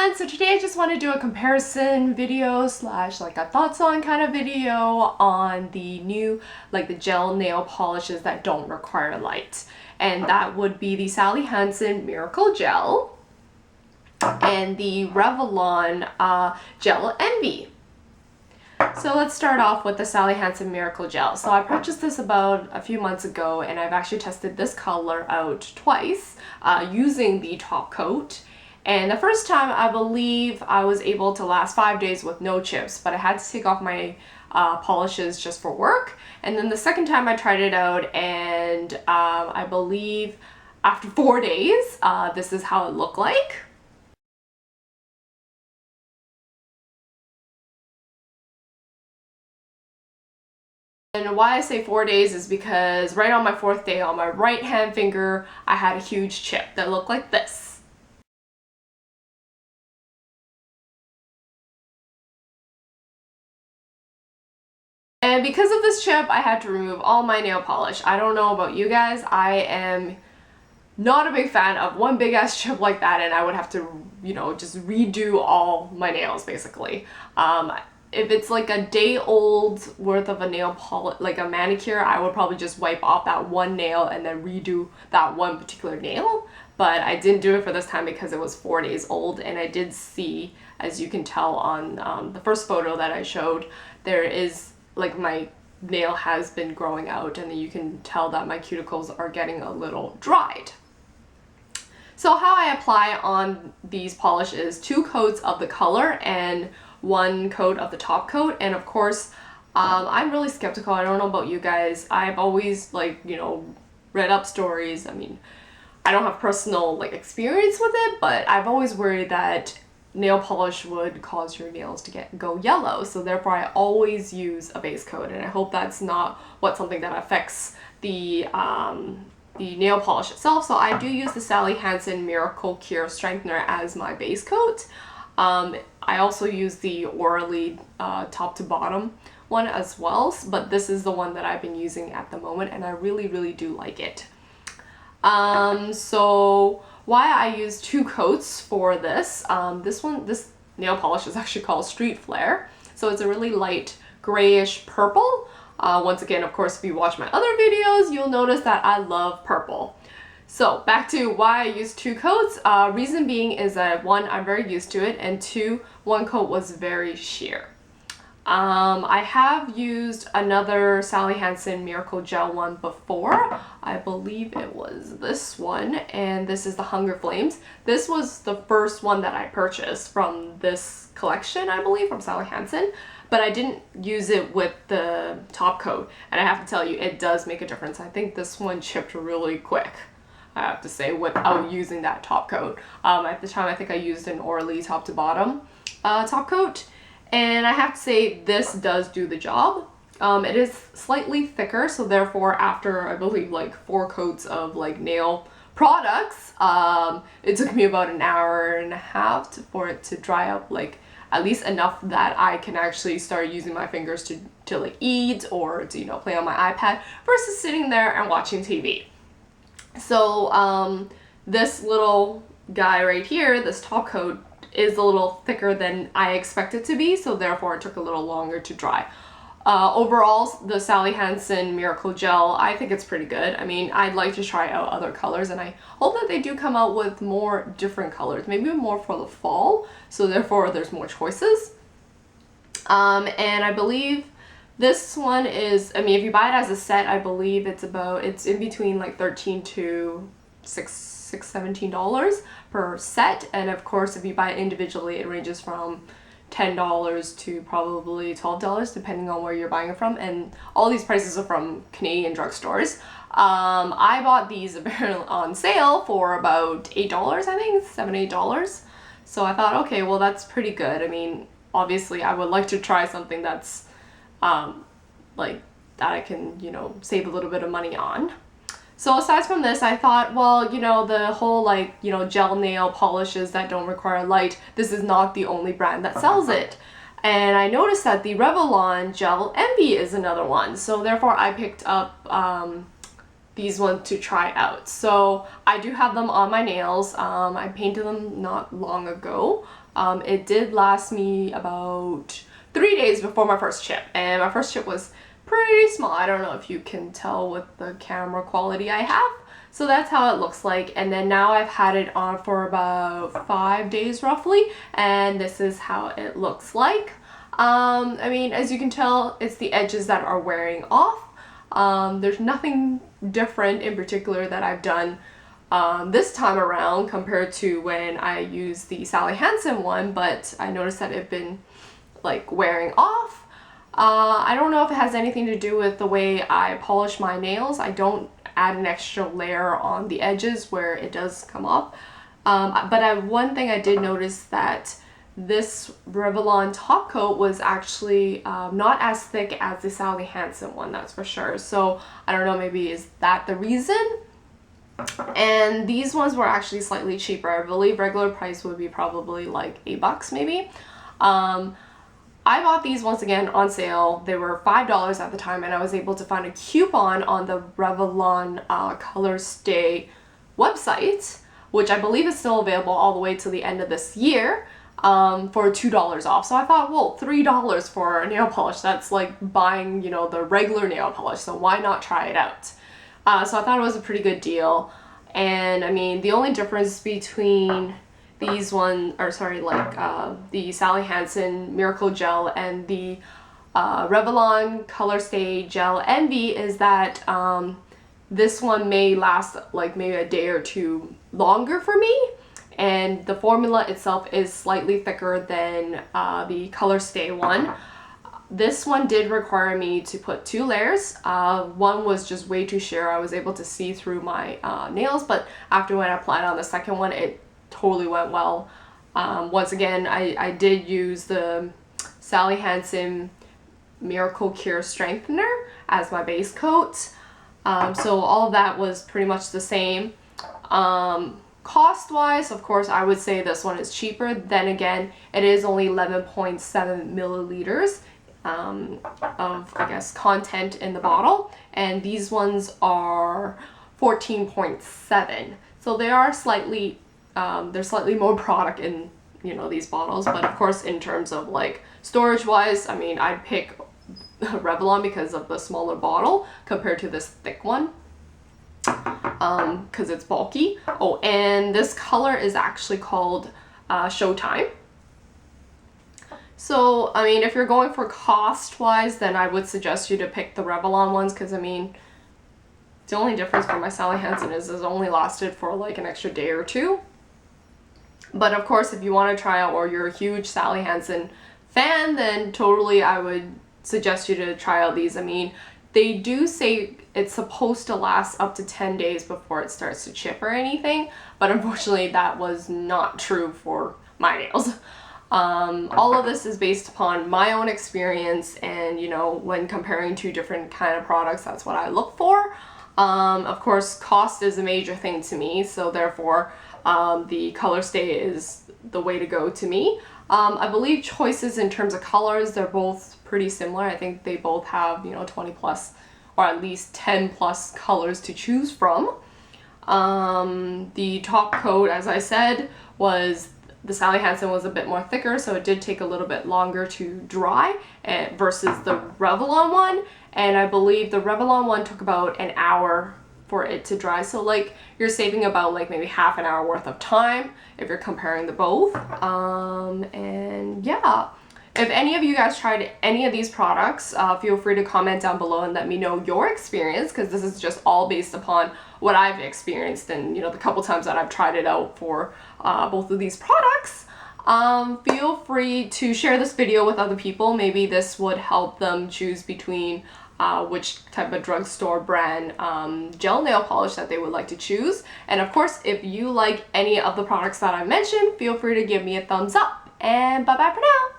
everyone, so today I just want to do a comparison video slash like a thoughts on kind of video on the new the gel nail polishes that don't require light, and that would be the Sally Hansen Miracle Gel and the Revlon Gel Envy. So let's start off with the Sally Hansen Miracle Gel. So I purchased this about a few months ago, and I've actually tested this color out twice using the top coat. And the first time, I believe I was able to last 5 days with no chips, but I had to take off my polishes just for work. And then the second time I tried it out, and I believe after 4 days, this is how it looked like. And why I say 4 days is because right on my 4th day, on my right hand finger, I had a huge chip that looked like this. And because of this chip, I had to remove all my nail polish. I don't know about you guys, I am not a big fan of one big ass chip like that, and I would have to, you know, just redo all my nails basically. If it's like a day old worth of a nail polish, like a manicure, I would probably just wipe off that one nail and then redo that one particular nail. But I didn't do it for this time because it was 4 days old, and I did see, as you can tell on the first photo that I showed, there is like my nail has been growing out, and then you can tell that my cuticles are getting a little dried. So how I apply on these polishes, 2 coats of the color and 1 coat of the top coat. And of course, I'm really skeptical. I don't know about you guys. I've always read up stories. I mean, I don't have personal experience with it, but I've always worried that nail polish would cause your nails to go yellow, so therefore I always use a base coat, and I hope that's not something that affects the nail polish itself. So I do use the Sally Hansen Miracle Cure Strengthener as my base coat. I also use the Orally top to bottom one as well, but this is the one that I've been using at the moment, and I really do like it. So why I use 2 coats for this, this nail polish is actually called Street Flare. So it's a really light grayish purple. Once again, of course, if you watch my other videos, you'll notice that I love purple. So back to why I use 2 coats. Reason being is that 1, I'm very used to it, and 2, 1 coat was very sheer. I have used another Sally Hansen Miracle Gel one before. I believe it was this one, and this is the Hunger Flames. This was the first one that I purchased from this collection, I believe, from Sally Hansen, but I didn't use it with the top coat, and I have to tell you, it does make a difference. I think this one chipped really quick, I have to say, without using that top coat. At the time, I think I used an Orally top to bottom top coat. And I have to say, this does do the job. It is slightly thicker, so therefore after I believe 4 coats of nail products, it took me about an hour and a half for it to dry up at least enough that I can actually start using my fingers to eat or to play on my iPad versus sitting there and watching TV. So this little guy right here, this top coat, is a little thicker than I expected to be, so therefore it took a little longer to dry. Overall, the Sally Hansen Miracle Gel, I think it's pretty good. I mean, I'd like to try out other colors, and I hope that they do come out with more different colors, maybe more for the fall, so therefore there's more choices. And I believe this one is, I mean, if you buy it as a set, I believe it's in between $13 to $17 per set, and of course if you buy it individually, it ranges from $10 to probably $12 depending on where you're buying it from, and all these prices are from Canadian drugstores. I bought these on sale for about $8, I think $7-8. So I thought, okay, well, that's pretty good. I mean, obviously I would like to try something that's that I can save a little bit of money on. So aside from this, I thought, well, the whole gel nail polishes that don't require light, this is not the only brand that sells it. And I noticed that the Revlon Gel Envy is another one. So therefore I picked up these ones to try out. So I do have them on my nails. I painted them not long ago. It did last me about 3 days before my first chip, and my first chip was pretty small. I don't know if you can tell with the camera quality I have. So that's how it looks like, and then now I've had it on for about 5 days roughly, and this is how it looks like. I mean, as you can tell, it's the edges that are wearing off. There's nothing different in particular that I've done this time around compared to when I used the Sally Hansen one, but I noticed that it's been like wearing off. I don't know if it has anything to do with the way I polish my nails. I don't add an extra layer on the edges where it does come off. But one thing I did notice that this Revlon top coat was actually not as thick as the Sally Hansen one, that's for sure. So I don't know, maybe is that the reason? And these ones were actually slightly cheaper. I believe regular price would be probably like $8 maybe. I bought these once again on sale. They were $5 at the time, and I was able to find a coupon on the Revlon Colorstay website, which I believe is still available all the way to the end of this year, for $2 off. So I thought, well, $3 for a nail polish, that's like buying, you know, the regular nail polish, so why not try it out? So I thought it was a pretty good deal. And I mean, the only difference between these one, or sorry, like the Sally Hansen Miracle Gel and the Revlon Colorstay Gel Envy is that this one may last like maybe a day or two longer for me, and the formula itself is slightly thicker than the Colorstay one. This one did require me to put 2 layers. One was just way too sheer. I was able to see through my nails, but after when I applied on the second one, it totally went well. Once again, I did use the Sally Hansen Miracle Cure Strengthener as my base coat. So all of that was pretty much the same. Cost wise, of course, I would say this one is cheaper. Then again, it is only 11.7 milliliters of, I guess, content in the bottle, and these ones are 14.7. So they are slightly there's slightly more product in, you know, these bottles, but of course in terms of like storage wise, I mean, I'd pick Revlon because of the smaller bottle compared to this thick one, because it's bulky. Oh, and this color is actually called Showtime. So I mean, if you're going for cost wise, then I would suggest you to pick the Revlon ones, because I mean, the only difference for my Sally Hansen is it only lasted for like an extra day or two. But of course, if you want to try out, or you're a huge Sally Hansen fan, then totally I would suggest you to try out these. I mean, they do say it's supposed to last up to 10 days before it starts to chip or anything, but unfortunately that was not true for my nails. All of this is based upon my own experience, and you know, when comparing 2 different kind of products, that's what I look for. Of course, cost is a major thing to me, so therefore the Colorstay is the way to go to me. I believe choices in terms of colors, they're both pretty similar. I think they both have, you know, 20 plus or at least 10 plus colors to choose from. The top coat, as I said, was the Sally Hansen was a bit more thicker, so it did take a little bit longer to dry versus the Revlon one. And I believe the Revlon one took about an hour for it to dry. So like you're saving about like maybe half an hour worth of time if you're comparing the both. And yeah, if any of you guys tried any of these products, feel free to comment down below and let me know your experience, because this is just all based upon what I've experienced and, you know, the couple times that I've tried it out for both of these products. Feel free to share this video with other people. Maybe this would help them choose between which type of drugstore brand gel nail polish that they would like to choose. And of course, if you like any of the products that I mentioned, feel free to give me a thumbs up. And bye bye for now.